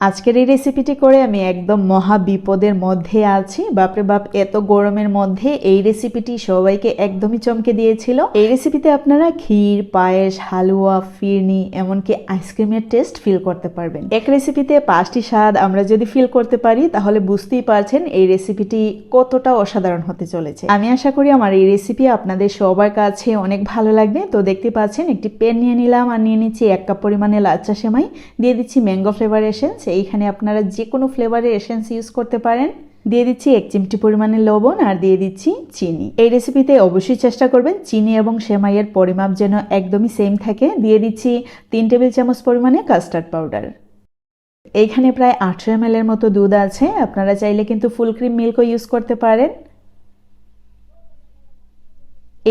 আজকের এই রেসিপিটি করে আমি একদম মহা বিপদের মধ্যে আছি। বাপরে বাপ, এত গরমের মধ্যে এই রেসিপিটি সবাইকে একদমই চমকে দিয়েছিল। এই রেসিপিতে আপনারা ক্ষীর, পায়েস, হালুয়া, ফিরনি, এমনকি আইসক্রিমের টেস্ট ফিল করতে পারবেন। এক রেসিপিতে 5টি স্বাদ আমরা যদি ফিল করতে পারি তাহলে বুঝতেই পারছেন এই রেসিপিটি কতটা অসাধারণ হতে চলেছে। আমি আশা করি আমার এই রেসিপি আপনাদের সবার কাছে অনেক ভালো লাগবে। তো দেখতে পাচ্ছেন একটি প্যান নিয়ে নিলাম আর নিয়ে নিচ্ছি 1 কাপ পরিমাণে লাচ্চা সেমাই, দিয়ে দিচ্ছি ম্যাঙ্গো ফ্লেভার এসেন্স। এইখানে আপনারা যে কোনো ফ্লেভারের এসেন্স ইউজ করতে পারেন। দিয়ে দিচ্ছি 1 চিমটি পরিমাণে লবণ আর দিয়ে দিচ্ছি চিনি। এই রেসিপিতে অবশ্যই চেষ্টা করবেন চিনি এবং সেমাইয়ের পরিমাপ যেন একদমই সেম থাকে। দিয়ে দিচ্ছি 3 টেবিল চামচ পরিমাণে কাস্টার্ড পাউডার। এইখানে প্রায় 800 ml এর মতো দুধ আছে, আপনারা চাইলে কিন্তু ফুল ক্রিম মিল্কও ইউজ করতে পারেন।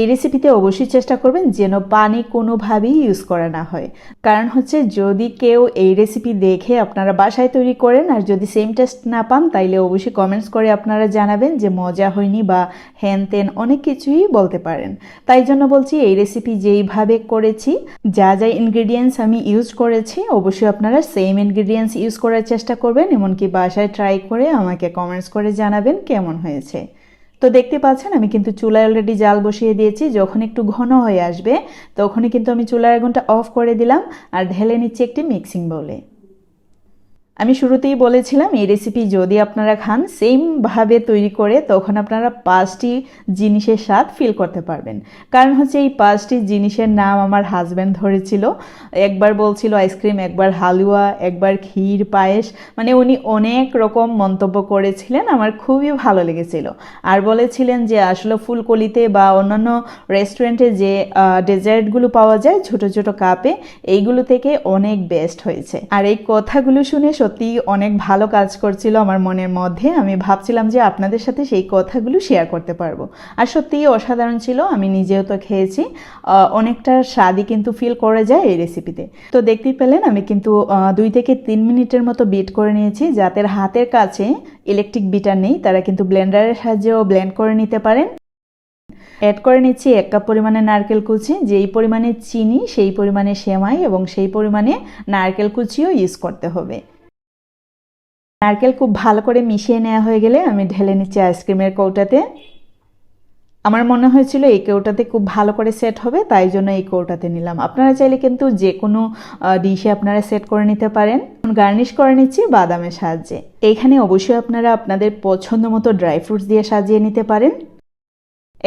এই রেসিপিতে অবশ্যই চেষ্টা করবেন যেন পানি কোনোভাবেই ইউজ করা না হয়। কারণ হচ্ছে যদি কেউ এই রেসিপি দেখে আপনারা বাসায় তৈরি করেন আর যদি সেম টেস্ট না পান তাইলে অবশ্যই কমেন্টস করে আপনারা জানাবেন যে মজা হয়নি বা হ্যান তেন অনেক কিছুই বলতে পারেন। তাই জন্য বলছি এই রেসিপি যেইভাবে করেছি, যা যা ইনগ্রেডিয়েন্টস আমি ইউজ করেছি অবশ্যই আপনারা সেম ইনগ্রেডিয়েন্টস ইউজ করার চেষ্টা করবেন, এমনকি বাসায় ট্রাই করে আমাকে কমেন্টস করে জানাবেন কেমন হয়েছে। তো দেখতে পাচ্ছেন আমি কিন্তু চুলায় অলরেডি জাল বসিয়ে দিয়েছি। যখন একটু ঘন হয়ে আসবে তখনই কিন্তু আমি চুলার আগুনটা অফ করে দিলাম আর ঢেলে নিচ্ছি একটি মিক্সিং বাউলে। আমি শুরুতেই বলেছিলাম এই রেসিপি যদি আপনারা খান সেমভাবে তৈরি করে তখন আপনারা 5টি জিনিসের স্বাদ ফিল করতে পারবেন। কারণ হচ্ছে এই 5টি জিনিসের নাম আমার হাজব্যান্ড ধরেছিল। একবার বলছিল আইসক্রিম, একবার হালুয়া, একবার ক্ষীর, পায়েস, মানে উনি অনেক রকম মন্তব্য করেছিলেন, আমার খুবই ভালো লেগেছিল। আর বলেছিলেন যে আসলে ফুলকলিতে বা অন্যান্য রেস্টুরেন্টে যে ডেজার্টগুলো পাওয়া যায় ছোট ছোট কাপে, এইগুলো থেকে অনেক বেস্ট হয়েছে। আর এই কথাগুলো শুনে সত্যি অনেক ভালো কাজ করছিল আমার মনের মধ্যে। আমি ভাবছিলাম যে আপনাদের সাথে সেই কথাগুলো শেয়ার করতে পারবো। আর সত্যিই অসাধারণ ছিল, আমি নিজেও তো খেয়েছি, অনেকটা স্বাদই কিন্তু ফিল করা যায় এই রেসিপিতে। তো দেখতেই পেলেন আমি কিন্তু 2 থেকে 3 মিনিটের মতো বিট করে নিয়েছি। যাদের হাতের কাছে ইলেকট্রিক বিটার নেই তারা কিন্তু ব্লেন্ডারের সাহায্যেও ব্লেন্ড করে নিতে পারেন। অ্যাড করে নিচ্ছি 1 কাপ পরিমাণে নারকেল কুচি, যেই পরিমাণে চিনি সেই পরিমাণে সেমাই এবং সেই পরিমাণে নারকেল কুচিও ইউজ করতে হবে। নারকেল খুব ভালো করে মিশিয়ে নেওয়া হয়ে গেলে আমি ঢেলে নিচ্ছি আইসক্রিমের কৌটাতে। আমার মনে হয়েছিল এই কৌটাতে খুব ভালো করে সেট হবে, তাই জন্য এই কৌটাতে নিলাম। আপনারা চাইলে কিন্তু যে কোনো ডিশে আপনারা সেট করে নিতে পারেন। গার্নিশ করে নিচ্ছি বাদামের সাহায্যে। এইখানে অবশ্যই আপনারা আপনাদের পছন্দ মতো ড্রাই ফ্রুটস দিয়ে সাজিয়ে নিতে পারেন।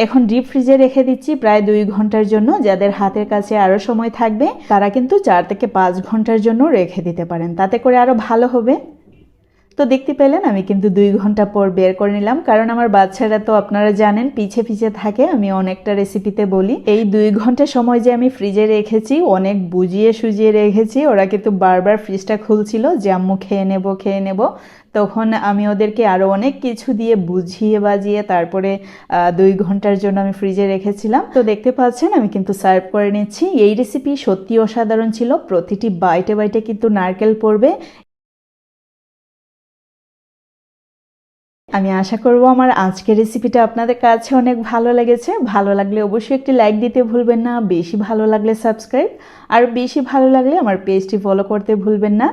এখন ডিপ ফ্রিজে রেখে দিচ্ছি প্রায় 2 ঘন্টার জন্য। যাদের হাতের কাছে আরও সময় থাকবে তারা কিন্তু 4 থেকে 5 ঘন্টার জন্য রেখে দিতে পারেন, তাতে করে আরও ভালো হবে। তো দেখতে পেলেন আমি কিন্তু 2 ঘন্টা পর বের করে নিলাম, কারণ আমার বাচ্চারা তো আপনারা জানেন পিছে পিছে থাকে, আমি অনেকটা রেসিপিতে বলি। এই 2 ঘন্টা সময় যে আমি ফ্রিজে রেখেছি অনেক বুঝিয়ে সুজিয়ে রেখেছি, ওরা কিন্তু বারবার ফ্রিজটা খুলছিল যে আম্মু খেয়ে নেব। তখন আমি ওদেরকে আরও অনেক কিছু দিয়ে বুঝিয়ে বাজিয়ে তারপরে 2 ঘন্টার জন্য আমি ফ্রিজে রেখেছিলাম। তো দেখতে পাচ্ছেন আমি কিন্তু সার্ভ করে নিচ্ছি। এই রেসিপি সত্যি অসাধারণ ছিল, প্রতিটি বাইটে বাইটে কিন্তু নারকেল পড়বে। আমি আশা করব আমার আজকের রেসিপিটা আপনাদের কাছে অনেক ভালো লেগেছে। ভালো লাগলে অবশ্যই একটি লাইক দিতে ভুলবেন না, বেশি ভালো লাগলে সাবস্ক্রাইব, আর বেশি ভালো লাগলে আমার পেজটি ফলো করতে ভুলবেন না,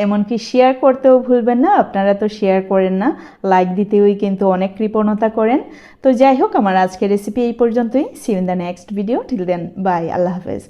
এমনকি শেয়ার করতেও ভুলবেন না। আপনারা তো শেয়ার করেন না, লাইক দিতেই কিন্তু অনেক কৃপণতা করেন। তো যাই হোক, আমার আজকের রেসিপি এই পর্যন্তই। See you in the next video. Till then bye, আল্লাহ হাফেজ।